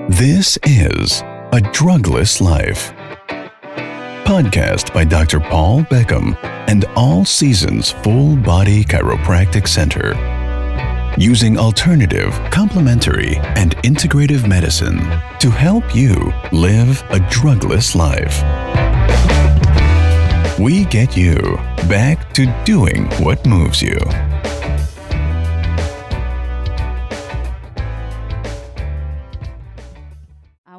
This is A Drugless Life. Podcast by Dr. Paul Beckham and All Seasons Full Body Chiropractic Center. Using alternative, complementary, and integrative medicine to help you live a drugless life. We get you back to doing what moves you.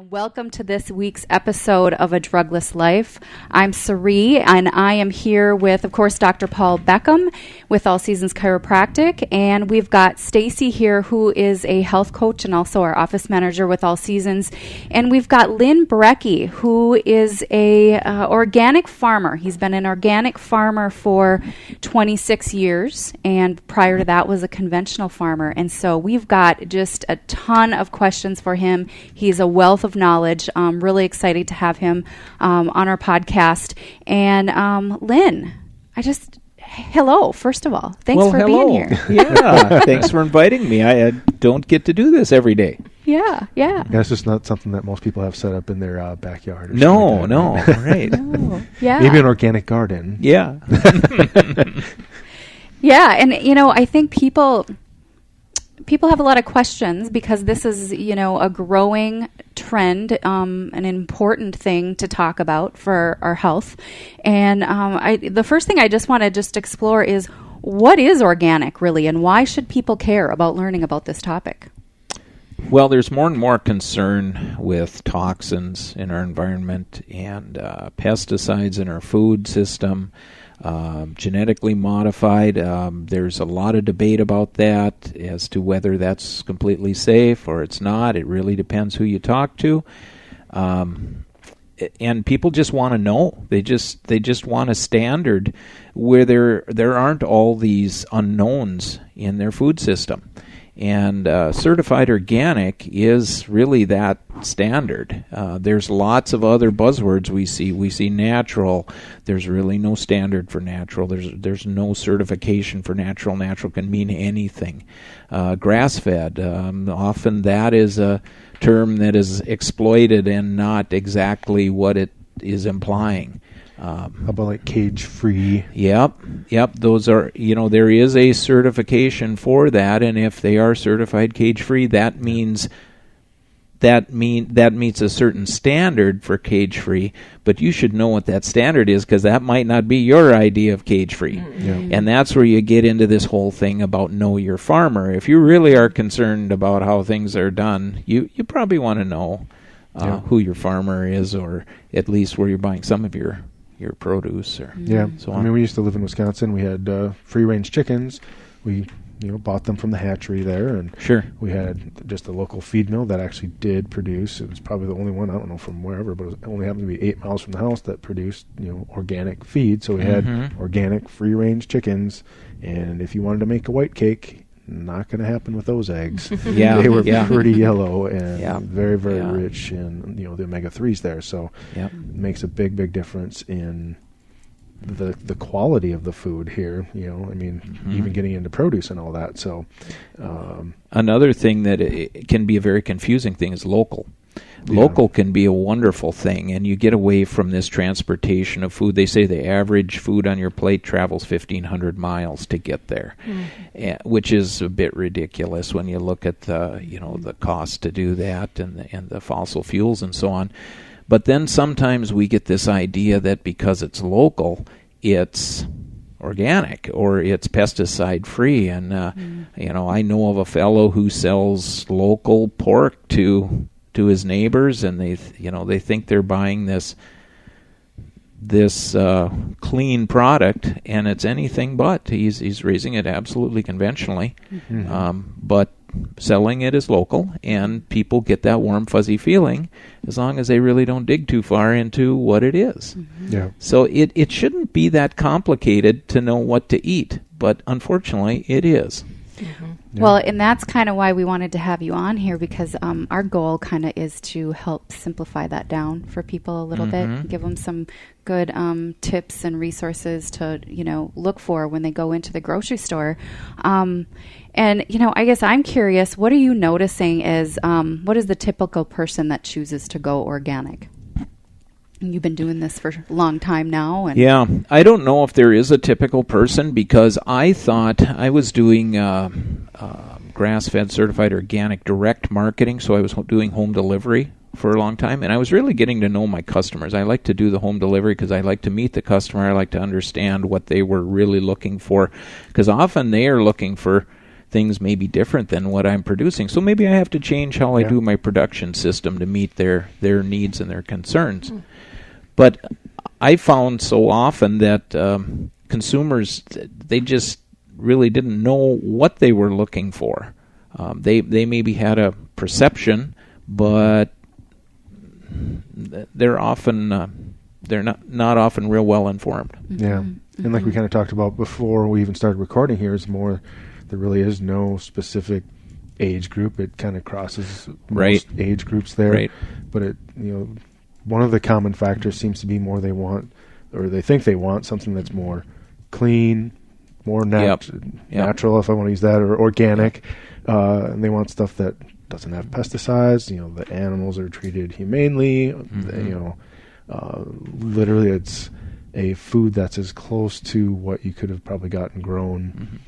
Welcome to this week's episode of A Drugless Life. I'm Sari, and I am here with, of course, Dr. Paul Beckham with All Seasons Chiropractic, and we've got Stacy here, who is a health coach and also our office manager with All Seasons, and we've got Lynn Brakke, who is a organic farmer. He's been an organic farmer for 26 years, and prior to that was a conventional farmer, and so we've got just a ton of questions for him. He's a wealth of knowledge. I'm really excited to have him on our podcast. And Lynn, hello, first of all. Thanks for being here. Yeah, thanks for inviting me. I don't get to do this every day. Yeah. That's just not something that most people have set up in their backyard. Or No, right? No. Yeah. Maybe an organic garden. Yeah. Yeah, and I think people have a lot of questions because this is, a growing trend, an important thing to talk about for our health. And the first thing I just want to explore is, what is organic really, and why should people care about learning about this topic? Well, there's more and more concern with toxins in our environment and pesticides in our food system. Genetically modified. There's a lot of debate about that as to whether that's completely safe or it's not. It really depends who you talk to. And people just want to know. They just want a standard where there aren't all these unknowns in their food system. And certified organic is really that standard. There's lots of other buzzwords we see. We see natural. There's really no standard for natural. There's no certification for natural. Natural can mean anything. Grass-fed. Often that is a term that is exploited and not exactly what it is implying. How about like cage-free? Yep. Those are, there is a certification for that, and if they are certified cage-free, that means that meets a certain standard for cage-free. But you should know what that standard is, because that might not be your idea of cage-free. Mm-hmm. And that's where you get into this whole thing about know your farmer. If you really are concerned about how things are done, you probably want to know who your farmer is, or at least where you're buying some of your produce or so on. I mean, we used to live in Wisconsin. We had free-range chickens. We bought them from the hatchery there, and sure, we had just a local feed mill that actually did produce. It was probably the only one, I don't know from wherever, but it only happened to be 8 miles from the house that produced organic feed. So we had organic free-range chickens, and if you wanted to make a white cake, not going to happen with those eggs. They were pretty yellow and very, very rich in the omega-3s there. So it makes a big difference in the quality of the food here. Even getting into produce and all that. So another thing that it can be a very confusing thing is local. Local can be a wonderful thing, and you get away from this transportation of food. They say the average food on your plate travels 1,500 miles to get there, which is a bit ridiculous when you look at the cost to do that and the fossil fuels and so on. But then sometimes we get this idea that because it's local, it's organic or it's pesticide free. And I know of a fellow who sells local pork to his neighbors, and they think they're buying this clean product, and it's anything but. He's raising it absolutely conventionally, but selling it as local, and people get that warm fuzzy feeling as long as they really don't dig too far into what it is. So it shouldn't be that complicated to know what to eat, but unfortunately it is. Yeah. Well, and that's kind of why we wanted to have you on here, because our goal kind of is to help simplify that down for people a little bit, give them some good tips and resources to, look for when they go into the grocery store. And, I guess I'm curious, what are you noticing is, what is the typical person that chooses to go organic? You've been doing this for a long time now. And yeah, I don't know if there is a typical person, because I thought I was doing grass-fed certified organic direct marketing, so I was doing home delivery for a long time, and I was really getting to know my customers. I like to do the home delivery because I like to meet the customer. I like to understand what they were really looking for, because often they are looking for things maybe different than what I'm producing. So maybe I have to change how I do my production system to meet their needs and their concerns. But I found so often that consumers, they just really didn't know what they were looking for. They maybe had a perception, but they're often they're not often real well informed. Yeah, and like we kind of talked about before we even started recording here, is more there really is no specific age group. It kind of crosses most age groups there. Right. But it one of the common factors seems to be more they want, or they think they want, something that's more clean, more natural, if I want to use that, or organic. And they want stuff that doesn't have pesticides. The animals are treated humanely. Literally, it's a food that's as close to what you could have probably gotten grown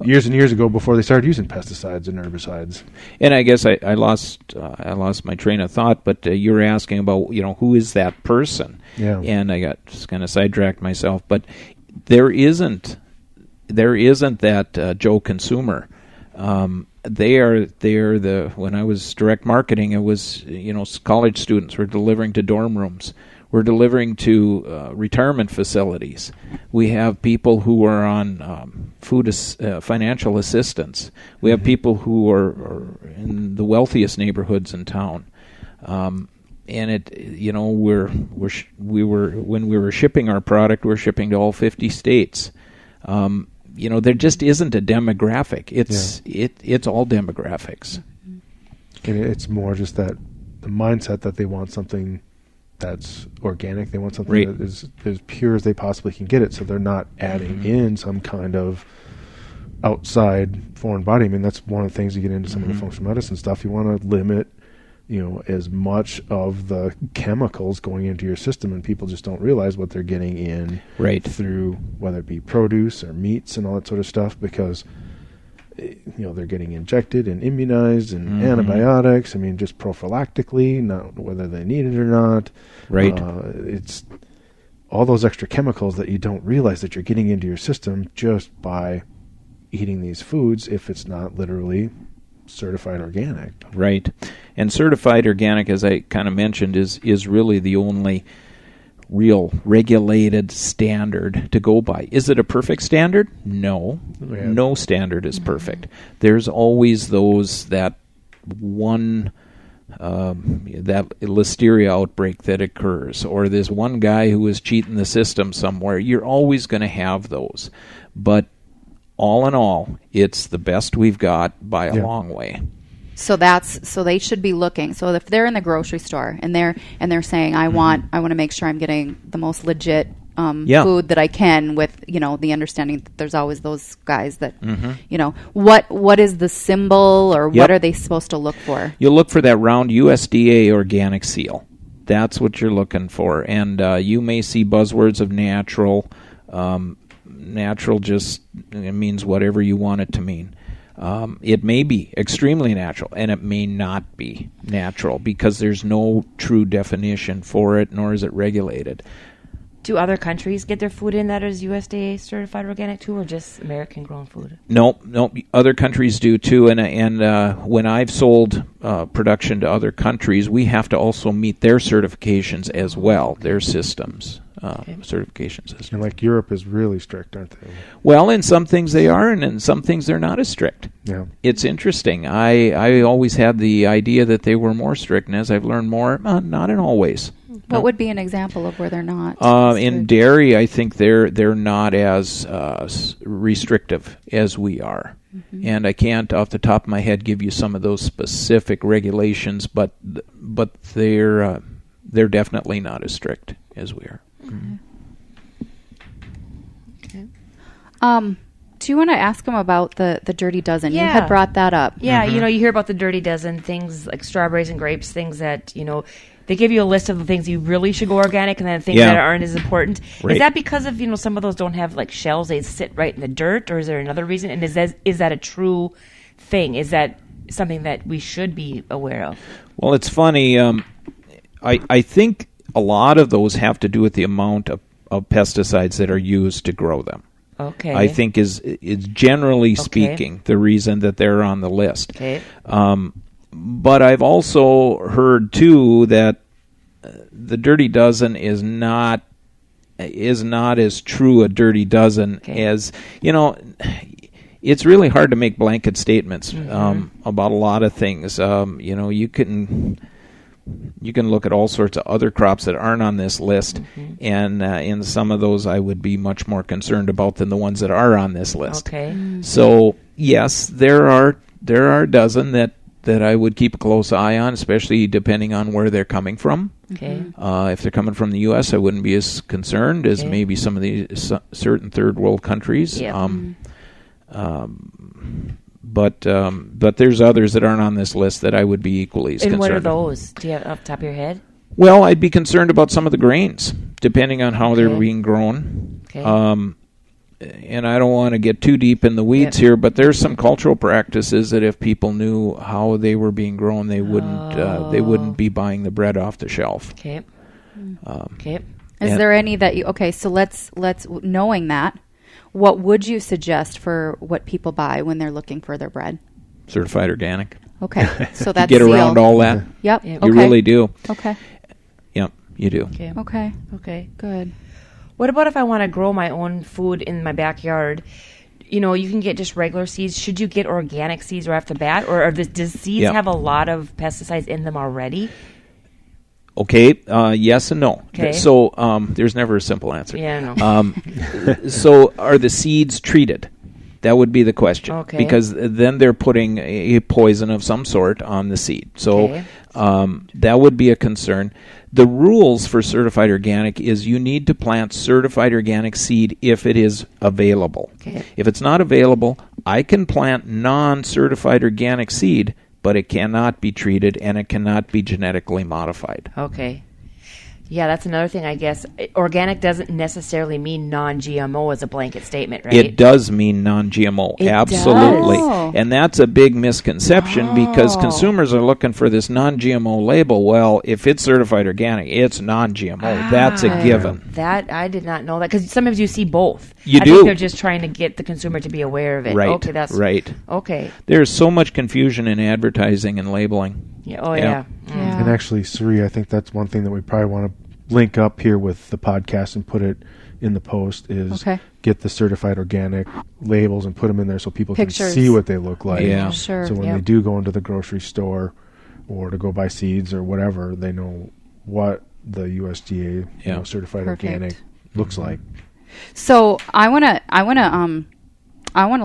years and years ago before they started using pesticides and herbicides. And I guess I lost my train of thought, but you were asking about who is that person? Yeah. And I got just kind of sidetracked myself. But there isn't that Joe consumer. They are the when I was direct marketing, it was college students. We're delivering to dorm rooms. We're delivering to retirement facilities. We have people who are on financial assistance. We have people who are in the wealthiest neighborhoods in town. And when we were shipping our product, we're shipping to all 50 states. There just isn't a demographic. It's all demographics. And it's more just that the mindset that they want something that's organic. They want something that is as pure as they possibly can get it, so they're not adding in some kind of outside foreign body. I mean, that's one of the things you get into some of the functional medicine stuff. You want to limit, as much of the chemicals going into your system, and people just don't realize what they're getting in through whether it be produce or meats and all that sort of stuff, because they're getting injected and immunized and antibiotics. I mean, just prophylactically, not whether they need it or not. Right. It's all those extra chemicals that you don't realize that you're getting into your system just by eating these foods, if it's not literally certified organic. Right. And certified organic, as I kind of mentioned, is really the only real regulated standard to go by. Is it a perfect standard? No. Yeah. No standard is perfect. There's always those that listeria outbreak that occurs, or there's one guy who is cheating the system somewhere. You're always going to have those. But all in all, it's the best we've got by a long way. So they should be looking. So if they're in the grocery store and they're saying, I want to make sure I'm getting the most legit food that I can, with the understanding that there's always those guys that what is the symbol, or what are they supposed to look for? You'll look for that round USDA organic seal. That's what you're looking for. And you may see buzzwords of natural. Natural just means whatever you want it to mean. It may be extremely natural, and it may not be natural, because there's no true definition for it, nor is it regulated. Do other countries get their food in that is USDA certified organic too, or just American grown food? No, other countries do too. And when I've sold production to other countries, we have to also meet their certifications as well, their systems. Certification system. And like Europe is really strict, aren't they? Well, in some things they are, and in some things they're not as strict. Yeah, it's interesting. I always had the idea that they were more strict, and as I've learned more, not in all ways. What would be an example of where they're not? In dairy, I think they're not as restrictive as we are. And I can't, off the top of my head, give you some of those specific regulations, but they're definitely not as strict as we are. Okay. Do you want to ask them about the Dirty Dozen? Yeah. You had brought that up. Yeah, you hear about the Dirty Dozen, things like strawberries and grapes, things that, they give you a list of the things you really should go organic and then things that aren't as important. Right. Is that because of, some of those don't have like shells, they sit right in the dirt, or is there another reason? And is that a true thing? Is that something that we should be aware of? Well, it's funny. I think a lot of those have to do with the amount of pesticides that are used to grow them. Okay. I think is generally speaking the reason that they're on the list. Okay. But I've also heard too that the Dirty Dozen is not as true a Dirty Dozen as It's really hard to make blanket statements about a lot of things. You can look at all sorts of other crops that aren't on this list, and in some of those I would be much more concerned about than the ones that are on this list. Okay. So yes, there are a dozen that I would keep a close eye on, especially depending on where they're coming from. Okay. If they're coming from the U.S., I wouldn't be as concerned as maybe some of the certain third world countries. Yeah. But there's others that aren't on this list that I would be equally as concerned. And what are those? Do you have off the top of your head? Well, I'd be concerned about some of the grains, depending on how they're being grown. Okay. And I don't want to get too deep in the weeds here, but there's some cultural practices that if people knew how they were being grown, they wouldn't be buying the bread off the shelf. Okay. Okay. Is there any that you? Okay, so let's knowing that. What would you suggest for what people buy when they're looking for their bread? Certified organic. Okay, so that's you get around all that. Yep. Yep. You really do. Okay. Yep, you do. Okay. Okay. Okay. Good. What about if I want to grow my own food in my backyard? You can get just regular seeds. Should you get organic seeds right off the bat? Or does seeds have a lot of pesticides in them already? Okay, yes and no. Okay. So there's never a simple answer. Yeah, I know. So are the seeds treated? That would be the question. Okay. Because then they're putting a poison of some sort on the seed. So that would be a concern. The rules for certified organic is you need to plant certified organic seed if it is available. Okay. If it's not available, I can plant non-certified organic seed, but it cannot be treated and it cannot be genetically modified. Okay. Yeah, that's another thing, I guess. Organic doesn't necessarily mean non-GMO as a blanket statement, right? It does mean non-GMO, It absolutely. does. And that's a big misconception because consumers are looking for this non-GMO label. Well, if it's certified organic, it's non-GMO. That's a given. That I did not know that, because sometimes you see both. You I do. think they're just trying to get the consumer to be aware of it. Right, Okay, that's right. Okay. There's so much confusion in advertising and labeling. Yeah. Oh, Yeah. yeah. And actually, Suri, I think that's one thing that we probably want to link up here with the podcast and put it in the post is get the certified organic labels and put them in there so people can see what they look like. Yeah. Sure. So when they do go into the grocery store or to go buy seeds or whatever, they know what the USDA certified organic looks like. So I want to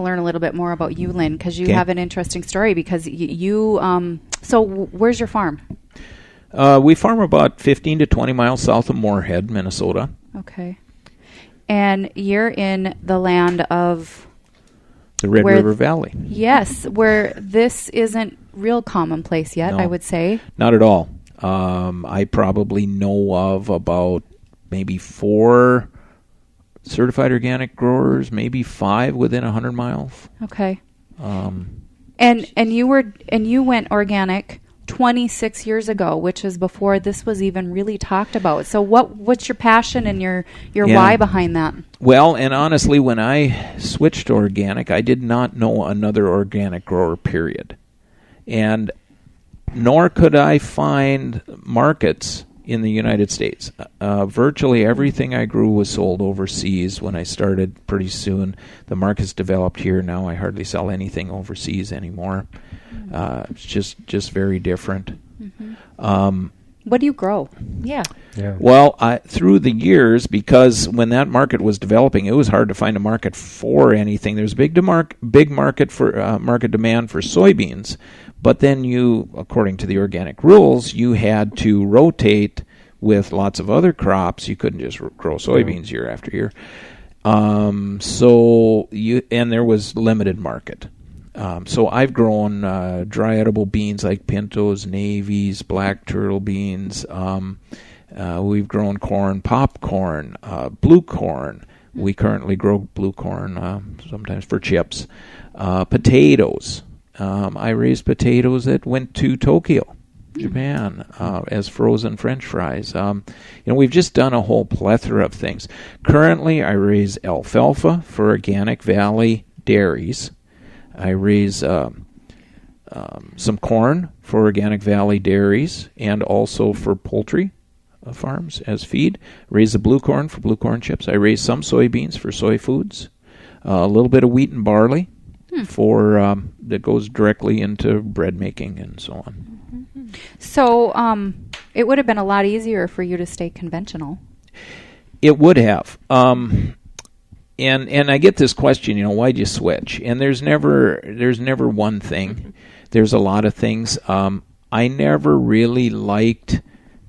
learn a little bit more about you, Lynn, because you have an interesting story. Because so where's your farm? We farm about 15 to 20 miles south of Moorhead, Minnesota. Okay. And you're in the land of the Red River Valley. Yes, where this isn't real commonplace yet, No. I would say. Not at all. I probably know of about maybe 4 certified organic growers, maybe 5 within 100 miles. Okay. And you went organic 26 years ago, which is before this was even really talked about. So what's your passion and your why behind that? Well, and honestly, when I switched to organic, I did not know another organic grower, period. And nor could I find markets in the United States. Virtually everything I grew was sold overseas when I started. Pretty soon the market's developed here. Now I hardly sell anything overseas anymore. It's just very different. What do you grow? Yeah. Well, through the years, because when that market was developing, it was hard to find a market for anything. There's big market for market demand for soybeans, but then you, according to the organic rules, you had to rotate with lots of other crops. You couldn't just grow soybeans year after year. And there was limited market. So I've grown dry edible beans like pintos, navies, black turtle beans. We've grown corn, popcorn, blue corn. We currently grow blue corn sometimes for chips. Potatoes. I raised potatoes that went to Tokyo, Japan, as frozen French fries. We've just done a whole plethora of things. Currently, I raise alfalfa for Organic Valley dairies. I raise some corn for Organic Valley dairies and also for poultry farms as feed. Raise the blue corn for blue corn chips. I raise some soybeans for soy foods. A little bit of wheat and barley for that goes directly into bread making and so on. So it would have been a lot easier for you to stay conventional. It would have. And I get this question, why'd you switch? And there's never one thing. There's a lot of things. I never really liked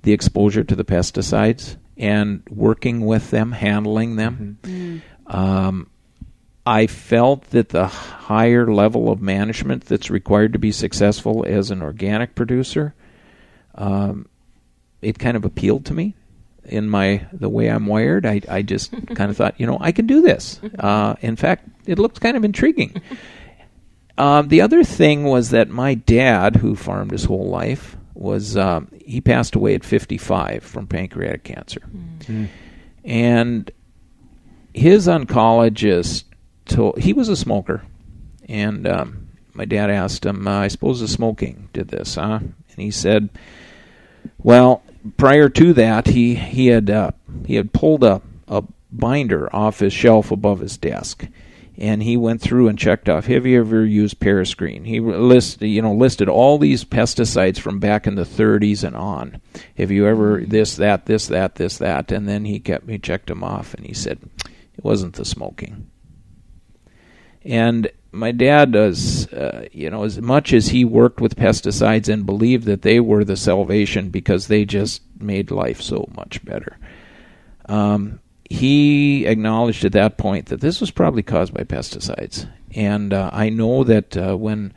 the exposure to the pesticides and working with them, handling them. I felt that the higher level of management that's required to be successful as an organic producer, it kind of appealed to me. In the way I'm wired, I just kind of thought, I can do this. In fact, it looks kind of intriguing. The other thing was that my dad, who farmed his whole life, he passed away at 55 from pancreatic cancer. And his oncologist he was a smoker. And my dad asked him, I suppose the smoking did this, huh? And he said, well, prior to that, he had pulled a binder off his shelf above his desk, and he went through and checked off. Have you ever used Parascreen? He listed all these pesticides from back in the 30s and on. Have you ever this, that, and then he checked them off, and he said it wasn't the smoking. And my dad does, as much as he worked with pesticides and believed that they were the salvation because they just made life so much better, he acknowledged at that point that this was probably caused by pesticides. And I know that when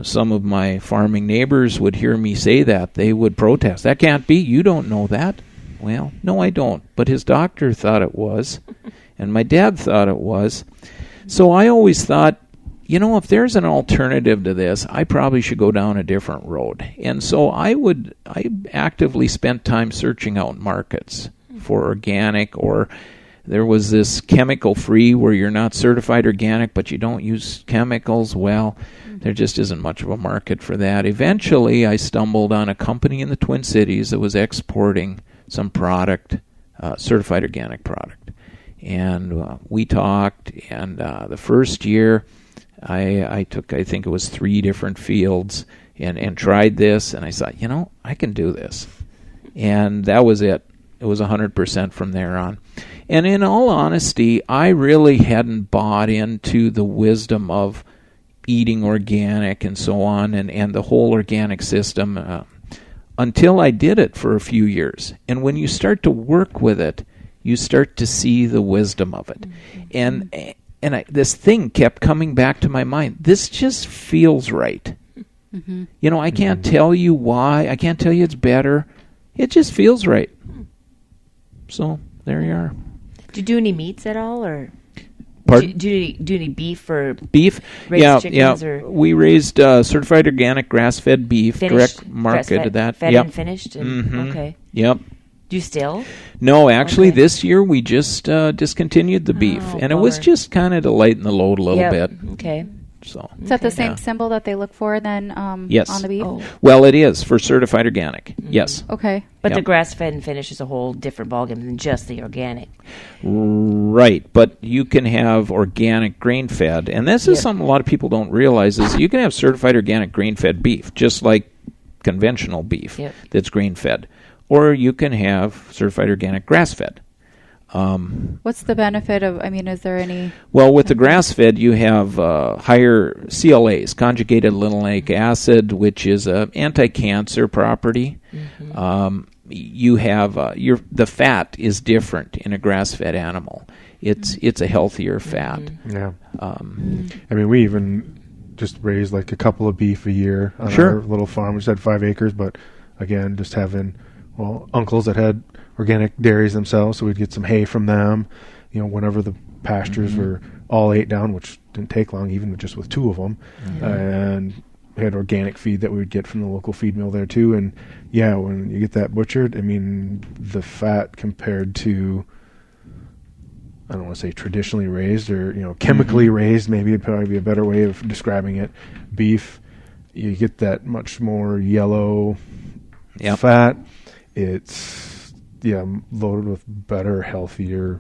some of my farming neighbors would hear me say that, they would protest. That can't be. You don't know that. Well, no, I don't. But his doctor thought it was, and my dad thought it was. So I always thought, if there's an alternative to this, I probably should go down a different road. And so I actively spent time searching out markets for organic, or there was this chemical-free where you're not certified organic, but you don't use chemicals. Well, there just isn't much of a market for that. Eventually, I stumbled on a company in the Twin Cities that was exporting some product, certified organic product. And we talked, and the first year I took, I think it was 3 different fields and tried this, and I thought, I can do this. And that was it. It was 100% from there on. And in all honesty, I really hadn't bought into the wisdom of eating organic and so on, and the whole organic system until I did it for a few years. And when you start to work with it, you start to see the wisdom of it. And this thing kept coming back to my mind. This just feels right. I can't tell you why. I can't tell you it's better. It just feels right. So there you are. Do you do any meats at all, or pardon? Do you do any beef or beef? Raised chickens, or we raised certified organic grass-fed beef. Direct marketed that. Fed and finished. And, Okay. Yep. Do you still? No, actually, this year we just discontinued the beef, and it was just kind of to lighten the load a little bit. Okay. So is that the same symbol that they look for then yes. on the beef? Oh. Well, it is for certified organic. Yes. Okay. But the grass-fed and finished is a whole different ballgame than just the organic. Right, but you can have organic grain-fed, and this is something a lot of people don't realize, is you can have certified organic grain-fed beef, just like conventional beef that's grain-fed. Or you can have certified organic grass-fed. What's the benefit of, is there any... Well, with the grass-fed, you have higher CLAs, conjugated linoleic acid, which is an anti-cancer property. You have the fat is different in a grass-fed animal. It's a healthier fat. Yeah. We even just raised like a couple of beef a year on our little farm. We just had 5 acres, but again, just having uncles that had organic dairies themselves, so we'd get some hay from them. Whenever the pastures were all ate down, which didn't take long, even just with 2 of them, and we had organic feed that we would get from the local feed mill there too. And when you get that butchered, the fat compared to, I don't want to say traditionally raised or chemically raised, maybe it'd probably be a better way of describing it. Beef, you get that much more yellow fat. It's loaded with better, healthier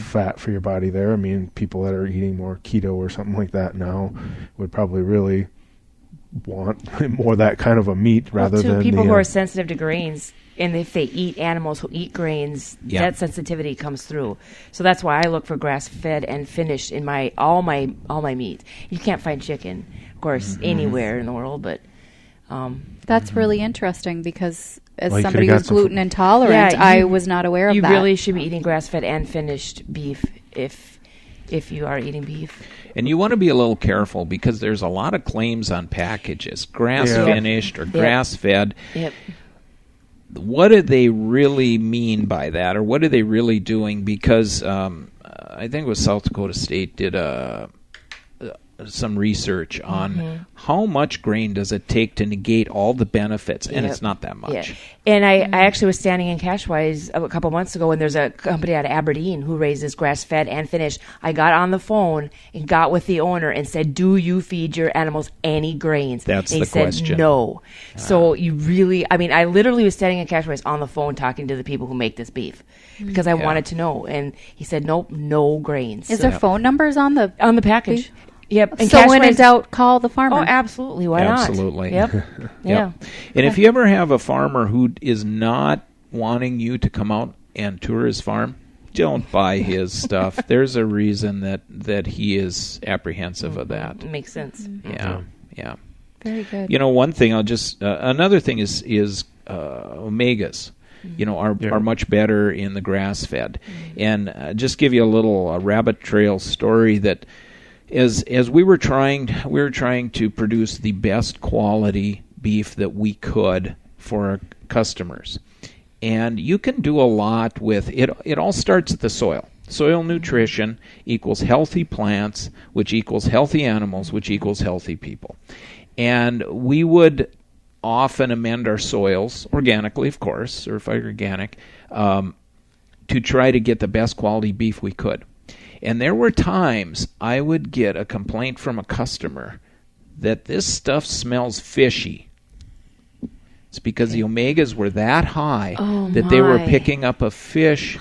fat for your body there. People that are eating more keto or something like that now would probably really want more that kind of a meat rather than people who are sensitive to grains. And if they eat animals who eat grains, that sensitivity comes through. So that's why I look for grass-fed and finished in all my meat. You can't find chicken, of course, anywhere in the world, but that's really interesting because as somebody who's gluten intolerant, I was not aware of that. You really should be eating grass-fed and finished beef if you are eating beef. And you want to be a little careful because there's a lot of claims on packages, grass-finished or grass-fed. Yep. What do they really mean by that, or what are they really doing? Because I think it was South Dakota State did some research on how much grain does it take to negate all the benefits, and it's not that much. Yeah. And I actually was standing in Cashwise a couple months ago, and there's a company out of Aberdeen who raises grass-fed and finished. I got on the phone and got with the owner and said, "Do you feed your animals any grains?" That's and the question. He said no. So you really, I literally was standing in Cashwise on the phone talking to the people who make this beef because I wanted to know. And he said, "Nope, no grains." Is there phone numbers on the package? Beef? Yep. And so when in doubt, call the farmer. Oh, absolutely. Why not? Absolutely. Yep. Yeah. And if you ever have a farmer who is not wanting you to come out and tour his farm, don't buy his stuff. There's a reason that he is apprehensive of that. Makes sense. Yeah. Very good. One thing I'll just another thing is omegas. Are much better in the grass-fed. And just give you a little rabbit trail story that as we were trying to produce the best quality beef that we could for our customers. And you can do a lot with it. It all starts at the soil. Soil nutrition equals healthy plants, which equals healthy animals, which equals healthy people. And we would often amend our soils, organically, of course, certified organic, to try to get the best quality beef we could. And there were times I would get a complaint from a customer that this stuff smells fishy. It's because the omegas were that high that they were picking up a fish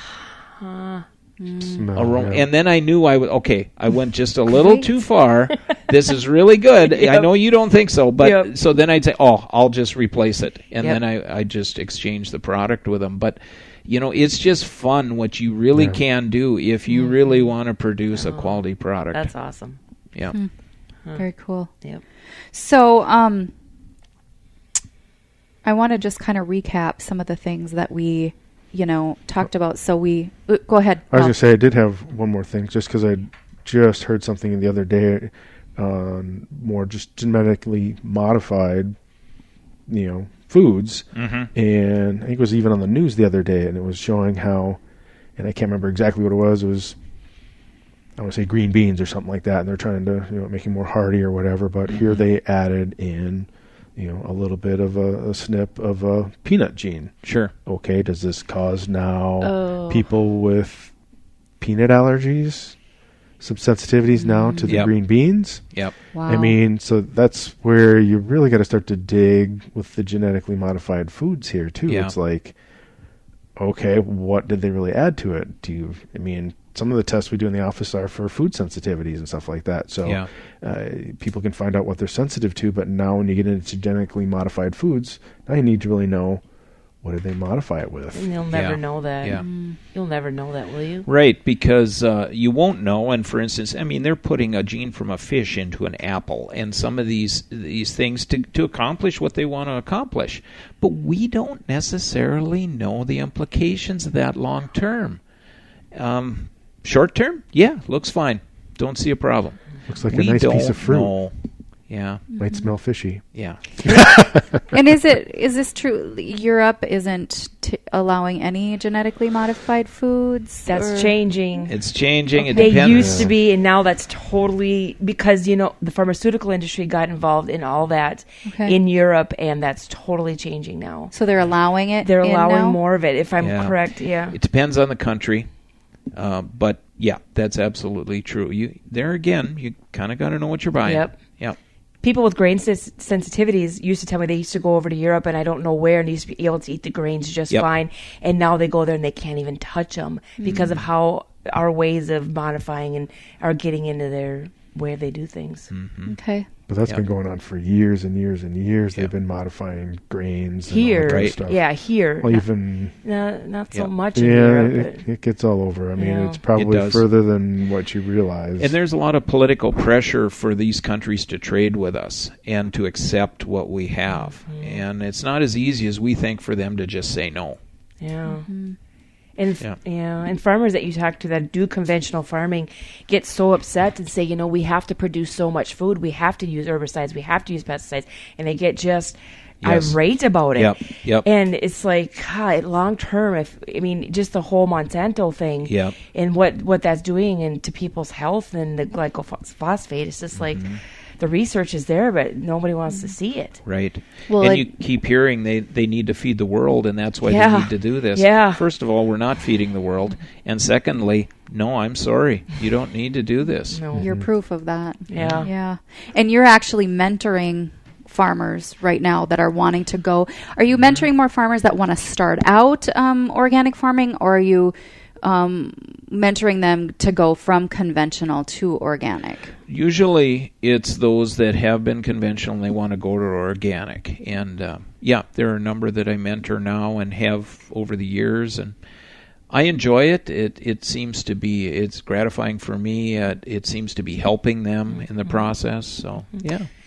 aroma. And then I knew I went just a little too far. This is really good. I know you don't think so, but so then I'd say, I'll just replace it. And then I just exchange the product with them. But it's just fun what you really can do if you really want to produce a quality product. That's awesome. Yeah. Very cool. Yep. So, I want to just kind of recap some of the things that we, talked about. So go ahead. I was going to say, I did have one more thing, just because I just heard something the other day on more just genetically modified, foods. And I think it was even on the news the other day, and it was showing how, and I can't remember exactly what it was, I want to say green beans or something like that, and they're trying to, make it more hearty or whatever, but here they added in, a little bit of a snip of a peanut gene. Sure. Okay, does this cause now people with peanut allergies, some sensitivities now to the green beans? Yep. Wow. So that's where you really got to start to dig with the genetically modified foods here too. Yeah. It's like, okay, what did they really add to it? some of the tests we do in the office are for food sensitivities and stuff like that. So people can find out what they're sensitive to, but now when you get into genetically modified foods, now you need to really know what did they modify it with. And you'll never know that. Yeah. You'll never know that, will you? Right, because you won't know. And for instance, I mean, they're putting a gene from a fish into an apple, and some of these things to accomplish what they want to accomplish. But we don't necessarily know the implications of that long term. Short term, looks fine. Don't see a problem. Looks like a nice piece of fruit. Know. Yeah. Might smell fishy. Yeah. And is this true? Europe isn't allowing any genetically modified foods? That's changing. It's changing. It They depends. used to be, and now that's totally, because, the pharmaceutical industry got involved in all that in Europe, and that's totally changing now. So they're allowing it? They're in allowing now? more of it, if I'm correct, It depends on the country. But, that's absolutely true. You kind of got to know what you're buying. Yep. Yep. People with grain sensitivities used to tell me they used to go over to Europe, and I don't know where, and they used to be able to eat the grains just fine. And now they go there and they can't even touch them because of how our ways of modifying and are getting into their way they do things. Mm-hmm. Okay. But that's been going on for years and years and years. They've been modifying grains and all that kind of stuff. Yeah, here. Well, even not so much in Europe. It gets all over. I mean, it's probably further than what you realize. And there's a lot of political pressure for these countries to trade with us and to accept what we have. Mm-hmm. And it's not as easy as we think for them to just say no. Yeah. Mm-hmm. And farmers that you talk to that do conventional farming get so upset and say, we have to produce so much food, we have to use herbicides, we have to use pesticides, and they get just irate about it. Yep. And it's like, long term, just the whole Monsanto thing and what that's doing and to people's health and the glyphosate, it's just like the research is there, but nobody wants to see it. Right. Well, and you keep hearing they need to feed the world, and that's why they need to do this. Yeah. First of all, we're not feeding the world. And secondly, no, I'm sorry. You don't need to do this. No. You're proof of that. Yeah. Yeah. And you're actually mentoring farmers right now that are wanting to go. Are you mentoring more farmers that want to start out organic farming, or are you mentoring them to go from conventional to organic? Usually it's those that have been conventional and they want to go to organic. And there are a number that I mentor now and have over the years, and I enjoy it. It seems to be, it's gratifying for me. It seems to be helping them in the process. So,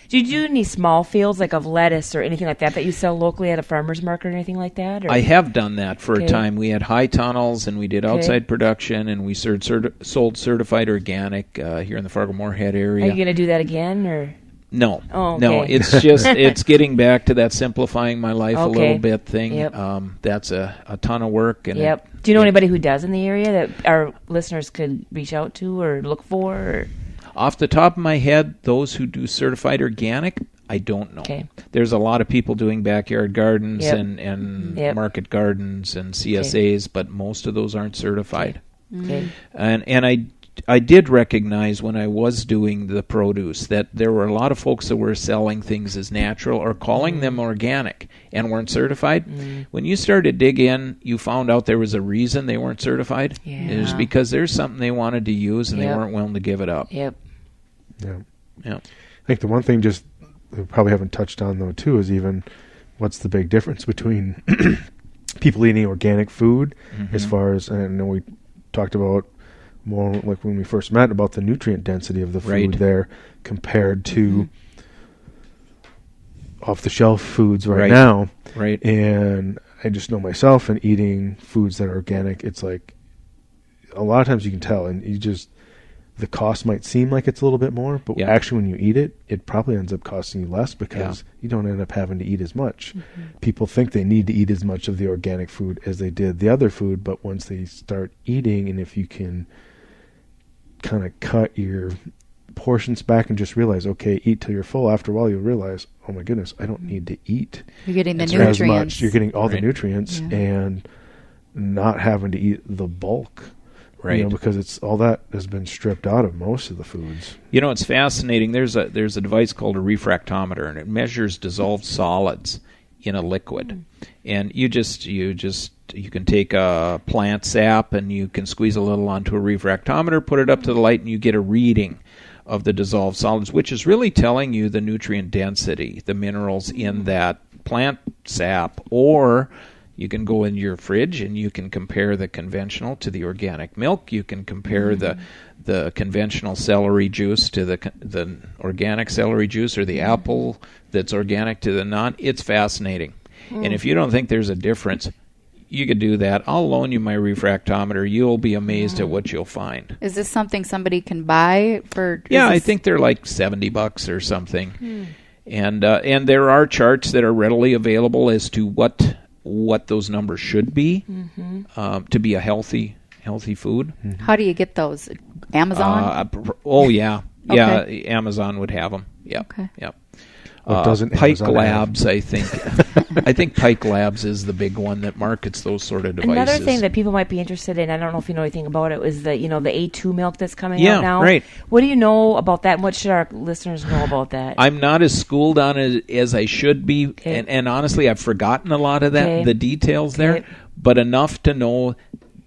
Do you do any small fields like of lettuce or anything like that you sell locally at a farmer's market or anything like that? Or? I have done that for a time. We had high tunnels and we did outside production, and we sold certified organic here in the Fargo-Moorhead area. Are you going to do that again, or? No. Oh, okay. No, it's just it's getting back to that simplifying my life a little bit thing. Yep. That's a ton of work. And do you know anybody who does in the area that our listeners could reach out to or look for? Or? Off the top of my head, those who do certified organic, I don't know. Okay. There's a lot of people doing backyard gardens and market gardens and CSAs, but most of those aren't certified. Okay. And I did recognize when I was doing the produce that there were a lot of folks that were selling things as natural or calling them organic and weren't certified. When you started to dig in, you found out there was a reason they weren't certified. Yeah. It was because there's something they wanted to use and they weren't willing to give it up. Yep. Yeah. Yeah. I think the one thing just we probably haven't touched on, though, too, is even what's the big difference between people eating organic food as far as, and I know we talked about more like when we first met about the nutrient density of the food there compared to off-the-shelf foods right now. Right. And I just know myself, and eating foods that are organic, it's like a lot of times you can tell, and you just, the cost might seem like it's a little bit more, but actually when you eat it, it probably ends up costing you less because you don't end up having to eat as much. People think they need to eat as much of the organic food as they did the other food, but once they start eating, and if you can kind of cut your portions back and just realize, okay, eat till you're full, after a while you'll realize, oh my goodness, I don't need to eat. You're getting the as nutrients. much. You're getting all the nutrients and not having to eat the bulk. Right. You know, because it's all that has been stripped out of most of the foods. You know, it's fascinating. There's a device called a refractometer, and it measures dissolved solids in a liquid. And you can take a plant sap and you can squeeze a little onto a refractometer, put it up to the light, and you get a reading of the dissolved solids, which is really telling you the nutrient density, the minerals in that plant sap. Or you can go in your fridge and you can compare the conventional to the organic milk. You can compare the conventional celery juice to the organic celery juice, or the apple that's organic to the non. It's fascinating. And if you don't think there's a difference, you could do that. I'll loan you my refractometer. You'll be amazed at what you'll find. Is this something somebody can buy for? Yeah, I think they're like $70 or something. And there are charts that are readily available as to what those numbers should be to be a healthy food. How do you get those? Amazon? Yeah. Yeah, Amazon would have them. Yeah. Okay. Yeah. Doesn't Pike Amazon Labs, have? I think. I think Pike Labs is the big one that markets those sort of devices. Another thing that people might be interested in, I don't know if you know anything about it, is the A2 milk that's coming out now. Yeah, right. What do you know about that, and what should our listeners know about that? I'm not as schooled on it as I should be, and honestly, I've forgotten a lot of that, the details there, but enough to know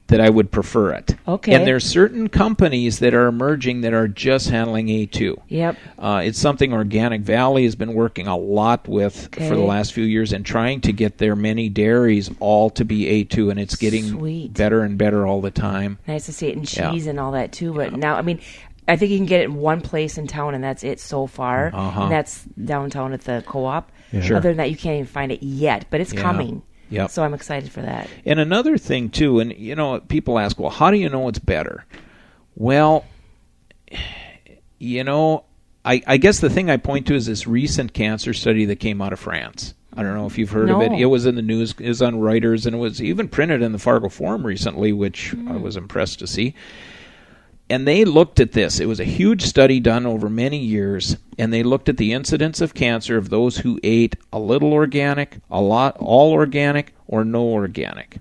that I would prefer it. Okay. And there's certain companies that are emerging that are just handling A2. Yep. It's something Organic Valley has been working a lot with for the last few years and trying to get their many dairies all to be A2, and it's getting better and better all the time. Nice to see it in cheese and all that too, but now, I mean, I think you can get it in one place in town, and that's it so far. And that's downtown at the co-op. Yeah. Sure. Other than that, you can't even find it yet, but it's coming. Yep. So I'm excited for that. And another thing, too, and, people ask, well, how do you know it's better? Well, I guess the thing I point to is this recent cancer study that came out of France. I don't know if you've heard of it. It was in the news, it was on Reuters, and it was even printed in the Fargo Forum recently, which I was impressed to see. And they looked at this. It was a huge study done over many years, and they looked at the incidence of cancer of those who ate a little organic, a lot, all organic, or no organic.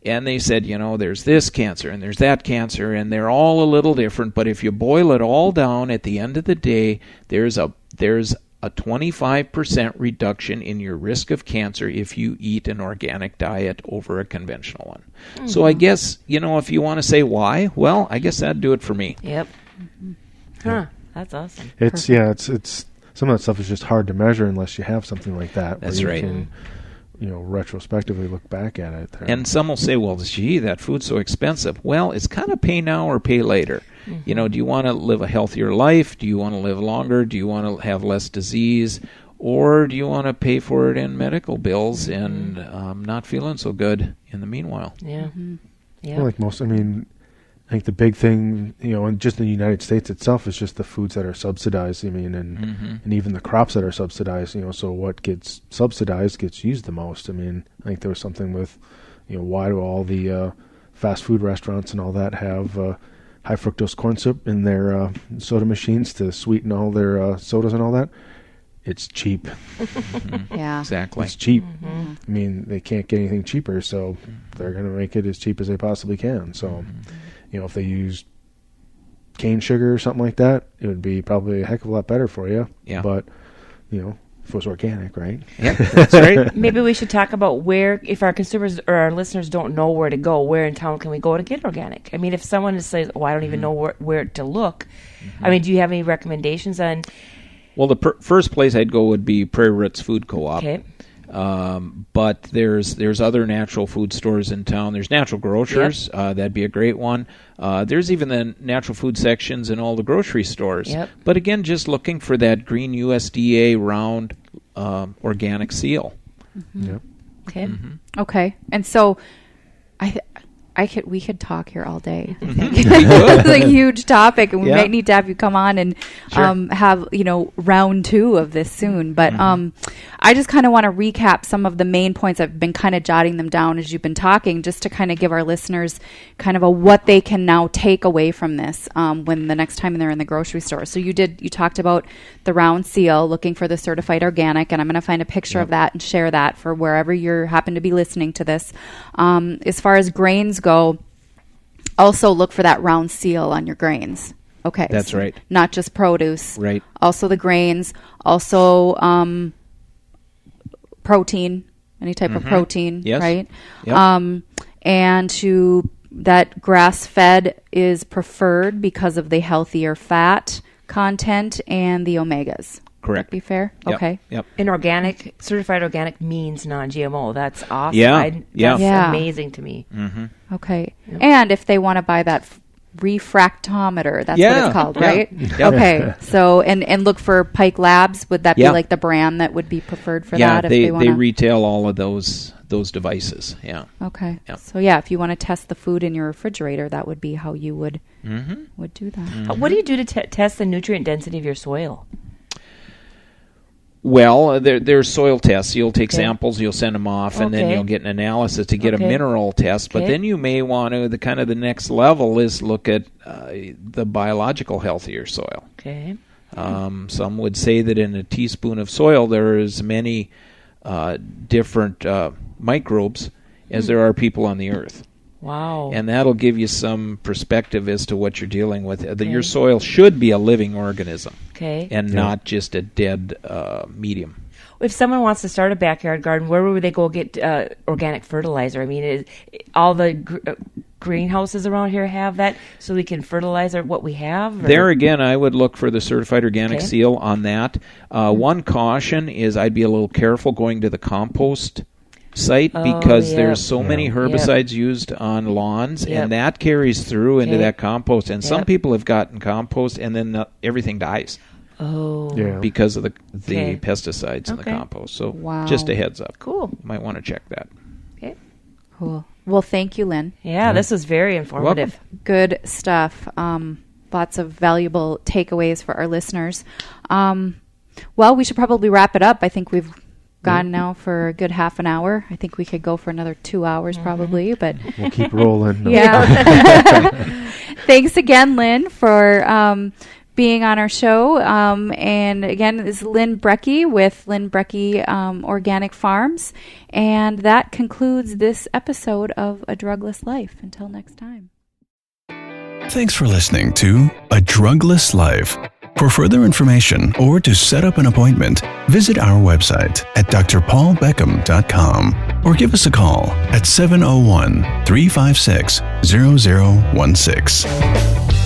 And they said, there's this cancer and there's that cancer, and they're all a little different, but if you boil it all down, at the end of the day, there's a 25% reduction in your risk of cancer if you eat an organic diet over a conventional one. So I guess, if you want to say why, well, I guess that'd do it for me. Yep. Huh. That's awesome. It's some of that stuff is just hard to measure unless you have something like that. That's where right. You can, retrospectively look back at it. And some will say, well, gee, that food's so expensive. Well, it's kind of pay now or pay later. Do you want to live a healthier life? Do you want to live longer? Do you want to have less disease? Or do you want to pay for it in medical bills and not feeling so good in the meanwhile? Yeah. Yeah. Well, like most, I think the big thing, and just in the United States itself, is just the foods that are subsidized. And even the crops that are subsidized. So what gets subsidized gets used the most. I think there was something with, why do all the fast food restaurants and all that have high fructose corn syrup in their soda machines to sweeten all their sodas and all that? It's cheap. Yeah, exactly. It's cheap. They can't get anything cheaper, so they're going to make it as cheap as they possibly can. So. If they use cane sugar or something like that, it would be probably a heck of a lot better for you. Yeah. But, if it was organic, right? Yeah, that's right. Maybe we should talk about where, if our consumers or our listeners don't know where to go, where in town can we go to get organic? If someone says, I don't even know where to look, do you have any recommendations on? Well, the first place I'd go would be Prairie Roots Food Co-op. Okay. But there's other natural food stores in town. There's Natural Grocers. Yep. That'd be a great one. There's even the natural food sections in all the grocery stores. Yep. But again, just looking for that green USDA round organic seal. Yep. Okay. Okay. And so we could talk here all day. I think. It's a huge topic, and we might need to have you come on and have round 2 of this soon. But I just kind of want to recap some of the main points. I've been kind of jotting them down as you've been talking, just to kind of give our listeners kind of what they can now take away from this when the next time they're in the grocery store. So you talked about the round seal, looking for the certified organic, and I'm going to find a picture of that and share that for wherever you happen to be listening to this. As far as grains go, also look for that round seal on your grains. Okay. That's right. Not just produce. Right. Also the grains. Also protein, any type of protein, Yes. right? Yep. And that grass-fed is preferred because of the healthier fat content and the omegas. Correct. Would that be fair? Yep. Okay. Yep. And certified organic means non-GMO. That's awesome. Yeah. That's Yeah. amazing to me. Okay. And if they want to buy that refractometer, that's what it's called, right? Yep. Okay. So, and look for Pike Labs. Would that be Yeah. like the brand that would be preferred for Yeah, that? If they they want to retail all of those devices. Yeah. Okay. Yeah. So yeah, if you want to test the food in your refrigerator, that would be how you would do that. What do you do to test the nutrient density of your soil? Well, there's soil tests. You'll take Okay. samples, you'll send them off, and then Okay. you'll get an analysis to get a Okay. mineral test. But Okay. then you may want to, the next level is look at the biological health of your soil. Okay. Some would say that in a teaspoon of soil there is many different microbes as there are people on the earth. Wow. And that'll give you some perspective as to what you're dealing with. Your Okay. soil should be a living organism Okay. and not just a dead medium. If someone wants to start a backyard garden, where would they go get organic fertilizer? I mean, all the greenhouses around here have that, so we can fertilize what we have? Or? There again, I would look for the certified organic Okay. seal on that. One caution is I'd be a little careful going to the compost site because there's so many herbicides used on lawns, and that carries through into that compost. And some people have gotten compost, and then everything dies because of the pesticides in the compost. So just a heads up. Cool. You might want to check that. Okay. Cool. Well, thank you, Lynn. Yeah, this was very informative. Good stuff. Lots of valuable takeaways for our listeners. Well, we should probably wrap it up. I think we've gone now for a good half an hour. I think we could go for another 2 hours probably, but We'll keep rolling. yeah. Thanks again, Lynn, for being on our show. And again, this is Lynn Brakke with Lynn Brakke Organic Farms. And that concludes this episode of A Drugless Life. Until next time. Thanks for listening to A Drugless Life. For further information or to set up an appointment, visit our website at drpaulbeckham.com or give us a call at 701-356-0016.